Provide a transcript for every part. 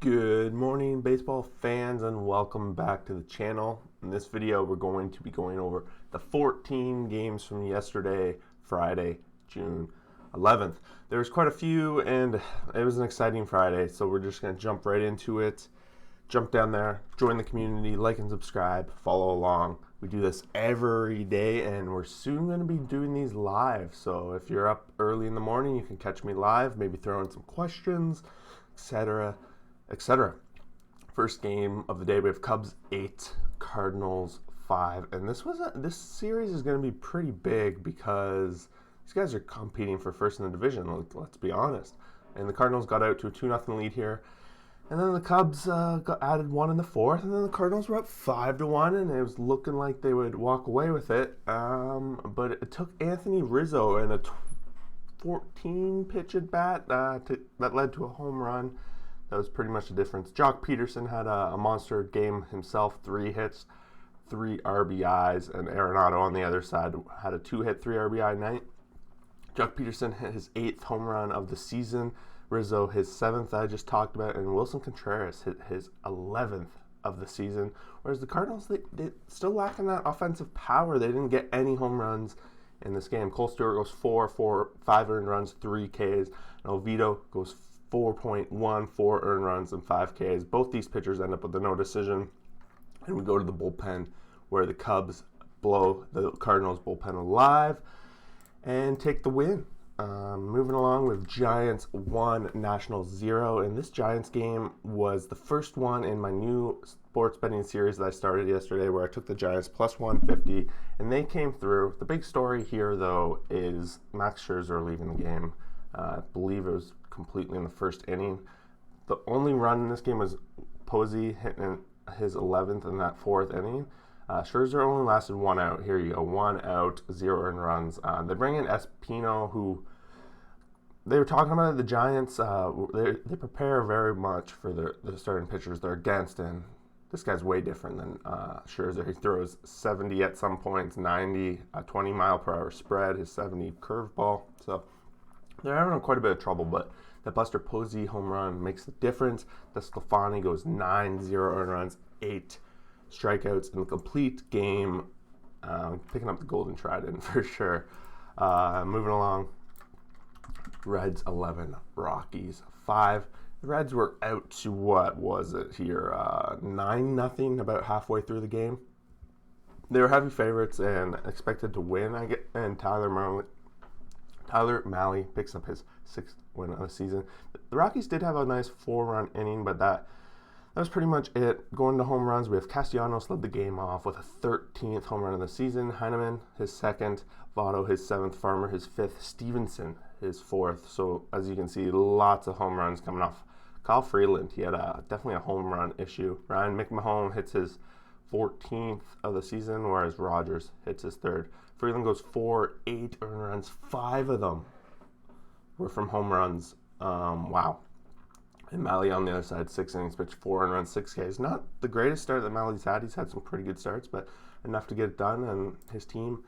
Good morning, baseball fans, and welcome back to the channel. In this video, we're going to be going over the 14 games from yesterday, Friday, June 11th. There was quite a few, and it was an exciting Friday, so we're just going to jump right into it. Jump down there, join the community, like and subscribe, follow along. We do this every day, and we're soon going to be doing these live. So if you're up early in the morning, you can catch me live, maybe throw in some questions, etc. etc. First game of the day, we have Cubs 8, Cardinals 5, and this series is going to be pretty big because these guys are competing for first in the division. Let's be honest. And the Cardinals got out to a 2-0 lead here, and then the Cubs got added one in the fourth, and then the Cardinals were up 5-1, and it was looking like they would walk away with it. But it took Anthony Rizzo and a 14 pitch at bat that led to a home run. That was pretty much the difference. Joc Pederson had a monster game himself, 3 hits, 3 RBIs, and Arenado on the other side had a 2-hit, 3 RBI night. Joc Pederson hit his 8th home run of the season. Rizzo his 7th I just talked about, and Wilson Contreras hit his 11th of the season. Whereas the Cardinals, they still lacking that offensive power. They didn't get any home runs in this game. Cole Stewart goes 5 earned runs, 3 Ks, and Oviedo goes 4.14 earned runs and 5 Ks. Both these pitchers end up with a no decision, and we go to the bullpen where the Cubs blow the Cardinals bullpen alive and take the win. Moving along with Giants 1, Nationals 0, and this Giants game was the first one in my new sports betting series that I started yesterday, where I took the Giants plus 150, and they came through. The big story here, though, is Max Scherzer leaving the game. I believe it was completely in the first inning. The only run in this game was Posey hitting his 11th in that 4th inning. Scherzer only lasted 1 out. Here you go, 1 out, 0 earned runs. They bring in Espino, who they were talking about the Giants. They prepare very much for the starting pitchers they're against, and this guy's way different than Scherzer. He throws 70 at some points, 90, a 20-mile-per-hour spread, his 70 curveball. So they're having quite a bit of trouble, but that Buster Posey home run makes the difference. Desclfani goes 9, 0 earned runs, 8 strikeouts in the complete game. Picking up the golden trident for sure. Moving along, Reds 11, Rockies 5. The Reds were out to, what was it here, 9-0 about halfway through the game. They were heavy favorites and expected to win. And Tyler Mahle picks up his 6th win of the season. The Rockies did have a nice 4-run inning, but that was pretty much it. Going to home runs, we have Castellanos led the game off with a 13th home run of the season. Heineman, his 2nd. Votto, his 7th. Farmer, his 5th. Stevenson, his 4th. So, as you can see, lots of home runs coming off. Kyle Freeland, he had definitely a home run issue. Ryan McMahon hits his 14th of the season, whereas Rogers hits his 3rd. Freeland goes 8 earned runs. 5 of them were from home runs. Wow. And Mahle on the other side, 6 innings pitched, 4 earned runs, 6 Ks. Not the greatest start that Mahle's had. He's had some pretty good starts, but enough to get it done, and his team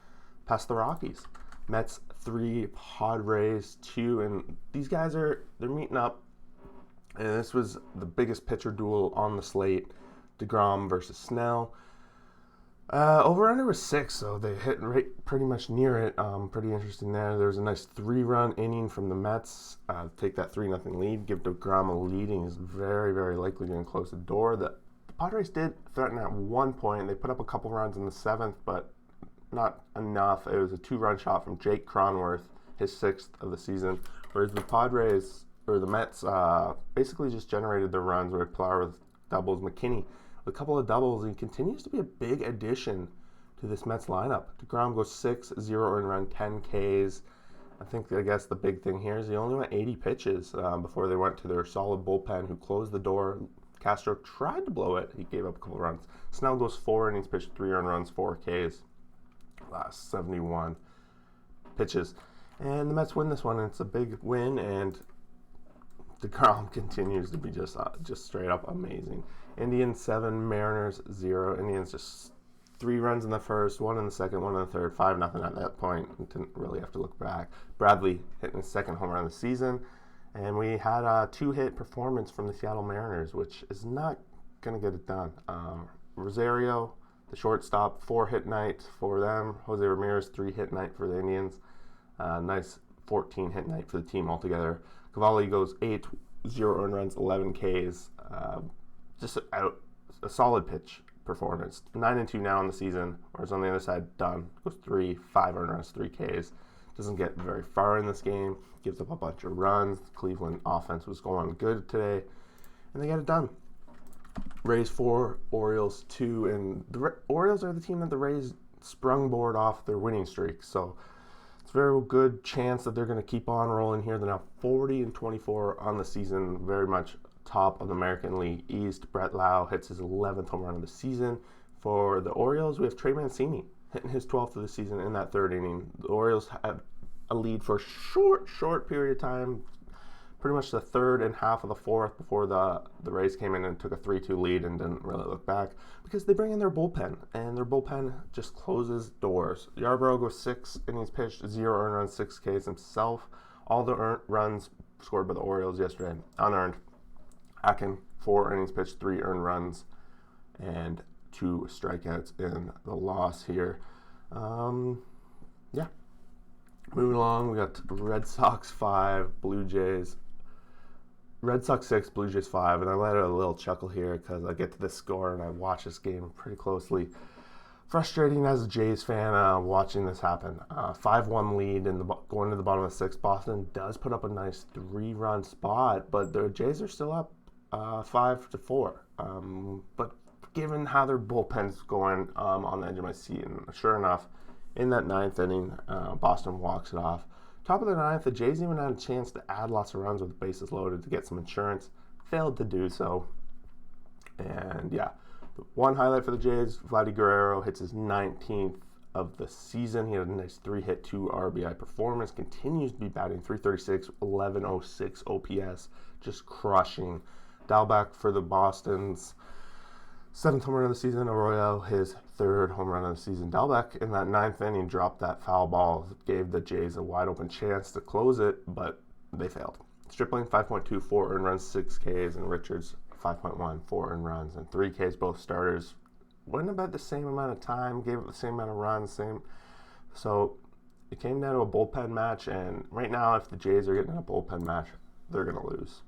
passed the Rockies. Mets 3, Padres 2, and these guys they're meeting up. And this was the biggest pitcher duel on the slate. DeGrom versus Snell. Over-under was 6, so they hit right pretty much near it. Pretty interesting there. There was a nice 3-run inning from the Mets. Take that 3-0 lead, give DeGrom a lead, and he's very, very likely going to close the door. The Padres did threaten at one point. They put up a couple runs in the 7th, but not enough. It was a 2-run shot from Jake Cronworth, his 6th of the season, whereas the Mets basically just generated their runs with Pilar with doubles. McKinney with a couple of doubles, and he continues to be a big addition to this Mets lineup. DeGrom goes 6, 0 earned run, 10 Ks. I guess the big thing here is he only went 80 pitches before they went to their solid bullpen, who closed the door. Castro tried to blow it. He gave up a couple of runs. Snell goes 4 innings pitched, 3 earned runs, 4 Ks. Last 71 pitches. And the Mets win this one, and it's a big win, and DeGrom continues to be just straight up amazing. Indians 7, Mariners 0. Indians just 3 runs in the first, 1 in the second, 1 in the third, 5-0 at that point. Didn't really have to look back. Bradley hitting his 2nd home run of the season. And we had a 2-hit performance from the Seattle Mariners, which is not going to get it done. Rosario, the shortstop, 4-hit night for them. Jose Ramirez, 3-hit night for the Indians. Nice 14-hit night for the team altogether. Cavalli goes 8, 0 earned runs, 11 Ks. Just a solid pitch performance. 9-2 now in the season, whereas on the other side, Dunn goes 3, 5 earned runs, 3 Ks. Doesn't get very far in this game. Gives up a bunch of runs. The Cleveland offense was going good today, and they got it done. Rays 4, Orioles 2, and the Orioles are the team that the Rays sprung off their winning streak. So it's a very good chance that they're going to keep on rolling here. They're now 40-24 on the season, very much top of the American League East. Brett Lau hits his 11th home run of the season. For the Orioles, we have Trey Mancini hitting his 12th of the season in that 3rd inning. The Orioles had a lead for a short period of time, pretty much the 3rd and half of the 4th before the Rays came in and took a 3-2 lead and didn't really look back because they bring in their bullpen, and their bullpen just closes doors. Yarbrough goes 6 innings pitched, 0 earned runs, 6 Ks himself. All the runs scored by the Orioles yesterday, unearned. Akin, 4 innings pitched, 3 earned runs, and 2 strikeouts in the loss here. Moving along, we got Red Sox 5, Blue Jays. Red Sox 6, Blue Jays 5, and I let out a little chuckle here because I get to this score and I watch this game pretty closely. Frustrating as a Jays fan watching this happen. 5-1 lead going to the bottom of the 6th. Boston does put up a nice 3-run spot, but the Jays are still up 5-4. But given how their bullpen's going on the edge of my seat, and sure enough, in that 9th inning, Boston walks it off. Top of the 9th, the Jays even had a chance to add lots of runs with the bases loaded to get some insurance. Failed to do so. And yeah, the one highlight for the Jays, Vladdy Guerrero hits his 19th of the season. He had a nice 3-hit, 2 RBI performance. Continues to be batting .336, 1106 OPS. Just crushing. Dalbec for the Boston's 7th home run of the season. Arroyo, his 3rd home run of the season. Dalbec in that 9th inning dropped that foul ball, gave the Jays a wide open chance to close it, but they failed. Stripling 5.2, 4 earned runs, 6 Ks, and Richards 5.1, 4 earned runs, and 3 Ks, both starters. Went about the same amount of time, gave up the same amount of runs, So it came down to a bullpen match, and right now, if the Jays are getting in a bullpen match, they're going to lose.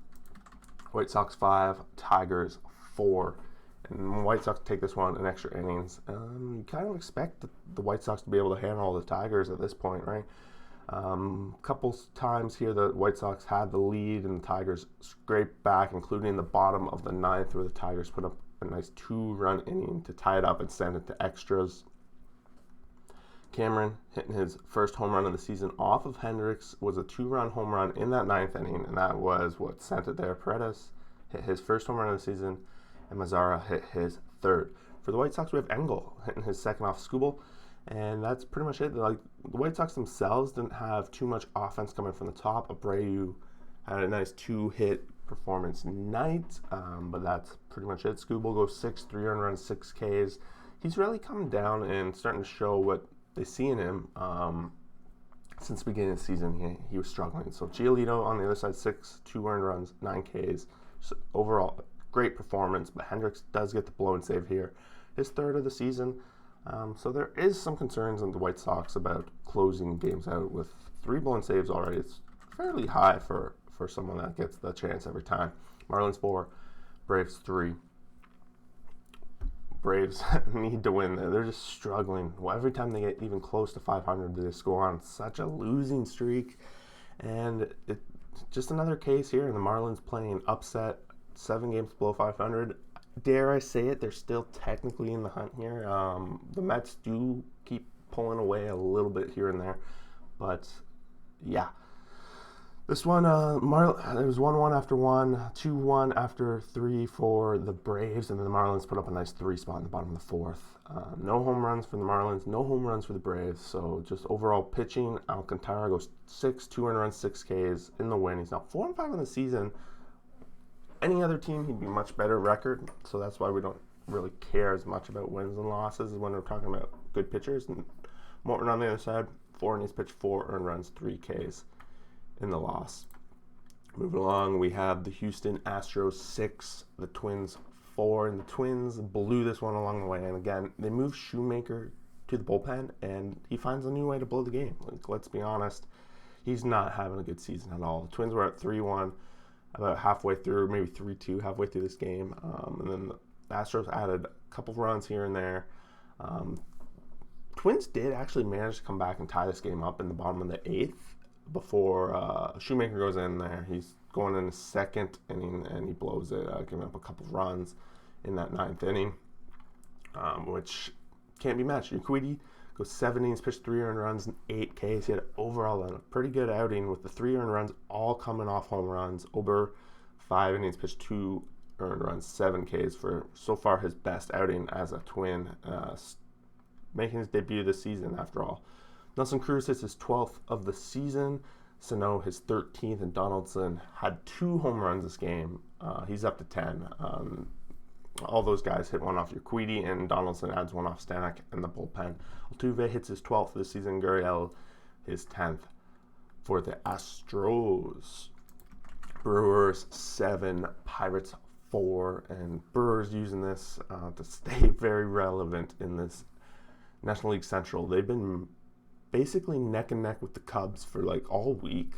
White Sox 5, Tigers 4. And White Sox take this one in extra innings. You kind of expect the White Sox to be able to handle the Tigers at this point, right? Couple times here the White Sox had the lead and the Tigers scraped back, including the bottom of the 9th where the Tigers put up a nice 2-run inning to tie it up and send it to extras. Cameron hitting his 1st home run of the season off of Hendricks was a 2-run home run in that 9th inning, and that was what sent it there. Paredes hit his 1st home run of the season, and Mazzara hit his 3rd. For the White Sox, we have Engel hitting his 2nd off Skubal, and that's pretty much it. Like, the White Sox themselves didn't have too much offense coming from the top. Abreu had a nice 2-hit performance night, but that's pretty much it. Skubal goes 6, 3 earned runs, 6 Ks. He's really come down and starting to show what they see in him. Since the beginning of the season, he was struggling. So Giolito on the other side, 6, 2 earned runs, 9 Ks. So overall, great performance, but Hendricks does get the blow and save here. His 3rd of the season. So there is some concerns on the White Sox about closing games out with 3 blown saves already. It's fairly high for someone that gets the chance every time. Marlins 4, Braves 3. Braves need to win. They're just struggling. Well, every time they get even close to 500, they just go on such a losing streak. And it's just another case here. And the Marlins playing upset, 7 games below 500. Dare I say it, they're still technically in the hunt here. The Mets do keep pulling away a little bit here and there. But, yeah. This one, it was 1-1 after 1, 2-1 after 3 for the Braves, and then the Marlins put up a nice 3 spot in the bottom of the 4th. No home runs for the Marlins, no home runs for the Braves, so just overall pitching, Alcantara goes 6, 2 earned runs, 6 Ks in the win. He's now 4-5 in the season. Any other team, he'd be much better record, so that's why we don't really care as much about wins and losses when we're talking about good pitchers. And Morton on the other side, 4 innings pitched, 4 earned runs, 3 Ks in the loss. Moving along, we have the Houston Astros 6, the Twins 4, and the Twins blew this one along the way. And again, they moved Shoemaker to the bullpen, and he finds a new way to blow the game. Like, let's be honest, he's not having a good season at all. The Twins were at 3-1 about halfway through, maybe 3-2 halfway through this game. And then the Astros added a couple runs here and there. Twins did actually manage to come back and tie this game up in the bottom of the 8th before Shoemaker goes in there. He's going in the 2nd inning, and he blows it, giving up a couple runs in that 9th inning, which can't be matched. Urquidy goes 7 innings, pitched 3 earned runs and 8 Ks. He had overall a pretty good outing with the 3 earned runs all coming off home runs. Ober, 5 innings, pitched 2 earned runs, 7 Ks for so far his best outing as a Twin, making his debut this season after all. Nelson Cruz hits his 12th of the season. Sano his 13th, and Donaldson had 2 home runs this game. He's up to 10. All those guys hit one off Urquidy, and Donaldson adds one off Stanek in the bullpen. Altuve hits his 12th of the season. Gurriel his 10th for the Astros. Brewers 7, Pirates 4, and Brewers using this to stay very relevant in this National League Central. They've been basically neck and neck with the Cubs for like all week.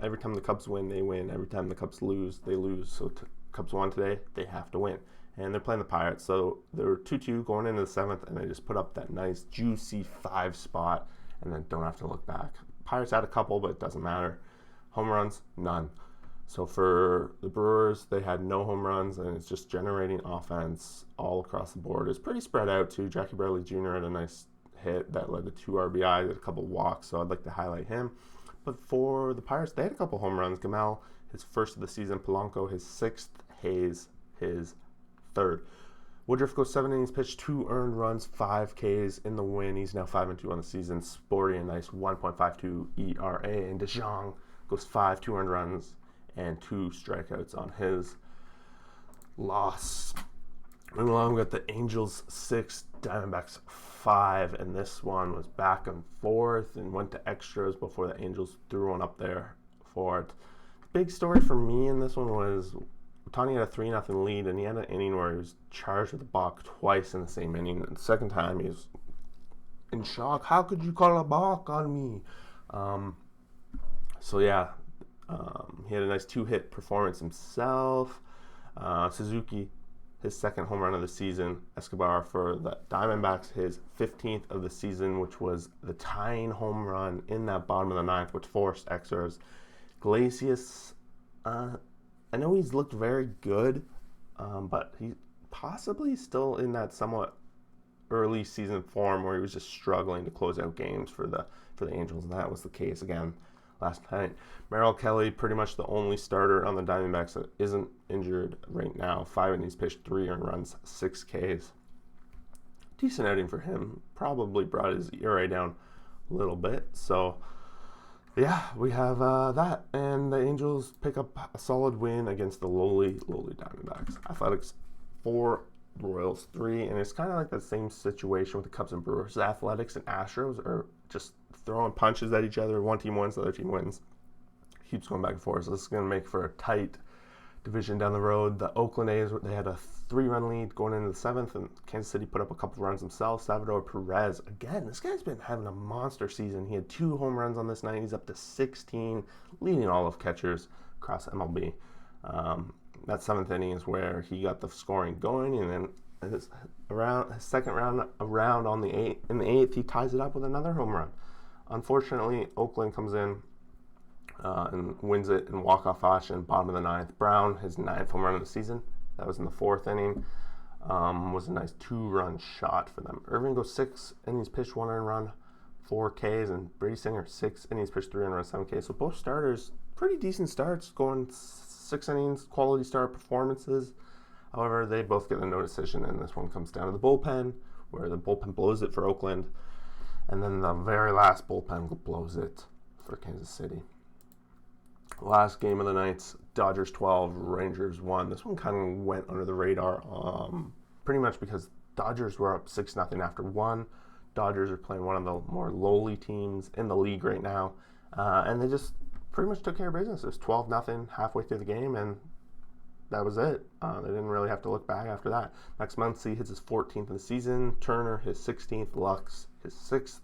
Every time the Cubs win, they win. Every time the Cubs lose, they lose. So Cubs won today, they have to win. And they're playing the Pirates. So they were 2-2 going into the 7th, and they just put up that nice, juicy 5 spot, and then don't have to look back. Pirates had a couple, but it doesn't matter. Home runs, none. So for the Brewers, they had no home runs, and it's just generating offense all across the board. It's pretty spread out, too. Jackie Bradley Jr. had a nice hit that led to 2 RBIs, a couple walks, so I'd like to highlight him. But for the Pirates, they had a couple home runs. Gamal, his 1st of the season. Polanco, his 6th. Hayes, his 3rd. Woodruff goes 7 innings, pitched 2 earned runs, 5 Ks in the win. He's now 5-2 on the season, sporting a nice 1.52 ERA. And DeJong goes 5, 2 earned runs, and 2 strikeouts on his loss. Moving along, we got the Angels 6, Diamondbacks 5, and this one was back and forth and went to extras before the Angels threw one up there for it. The big story for me in this one was Ohtani had a 3-0 lead, and he had an inning where he was charged with a balk twice in the same inning. And the second time, he was in shock. How could you call a balk on me? He had a nice 2-hit performance himself. Suzuki, his 2nd home run of the season. Escobar for the Diamondbacks, his 15th of the season, which was the tying home run in that bottom of the 9th, which forced extras. Iglesias, I know he's looked very good, but he possibly still in that somewhat early season form where he was just struggling to close out games for the Angels, and that was the case again last night. Merrill Kelly, pretty much the only starter on the Diamondbacks that isn't injured right now. 5 innings pitched, 3 earned runs, 6 Ks. Decent outing for him. Probably brought his ERA down a little bit. So, yeah, we have that. And the Angels pick up a solid win against the lowly Diamondbacks. Athletics 4, Royals 3. And it's kind of like the same situation with the Cubs and Brewers. The Athletics and Astros are just throwing punches at each other. One team wins, the other team wins. Keeps going back and forth. So this is going to make for a tight division down the road. The Oakland A's, they had a 3-run lead going into the 7th, and Kansas City put up a couple runs themselves. Salvador Perez, again, this guy's been having a monster season. He had 2 home runs on this night. He's up to 16, leading all of catchers across MLB. That 7th inning is where he got the scoring going, and then his second round around in the 8th, he ties it up with another home run. Unfortunately, Oakland comes in and wins it in walk-off fashion, bottom of the 9th. Brown, his 9th home run of the season. That was in the 4th inning. Was a nice 2-run shot for them. Irving goes 6 innings pitched, 1 earned run, 4 Ks, and Brady Singer 6 innings pitched, 3 earned run, 7 Ks. So both starters, pretty decent starts, going 6 innings, quality start performances. However, they both get a no decision, and this one comes down to the bullpen, where the bullpen blows it for Oakland, and then the very last bullpen blows it for Kansas City. Last game of the night, Dodgers 12, Rangers 1. This one kind of went under the radar, pretty much because Dodgers were up 6-0 after 1. Dodgers are playing one of the more lowly teams in the league right now, and they just pretty much took care of business. It was 12-0 halfway through the game, and that was it. They didn't really have to look back after that. Next month, he hits his 14th of the season. Turner, his 16th. Lux, his 6th.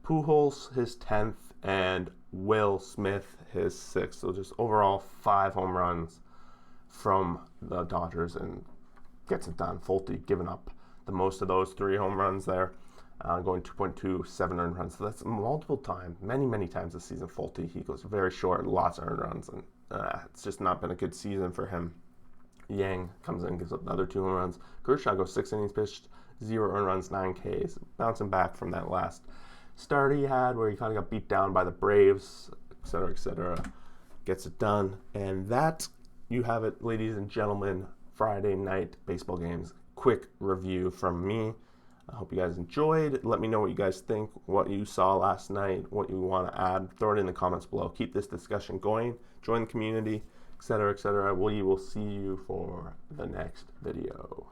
Pujols, his 10th. And Will Smith, his 6th. So just overall 5 home runs from the Dodgers, and gets it done. Fulte giving up the most of those 3 home runs there, going 2.27 earned runs. So that's multiple times, many times this season. Fulte, he goes very short, lots of earned runs, and it's just not been a good season for him. Yang comes in, gives up another 2 home runs. Kershaw goes 6 innings pitched, 0 earned runs, 9 Ks, bouncing back from that last start he had where he kind of got beat down by the Braves, etc., etc. Gets it done, and that, you have it, ladies and gentlemen, Friday night baseball games. Quick review from me. I hope you guys enjoyed. Let me know what you guys think, what you saw last night, what you want to add. Throw it in the comments below. Keep this discussion going. Join the community, etc., etc. We will see you for the next video.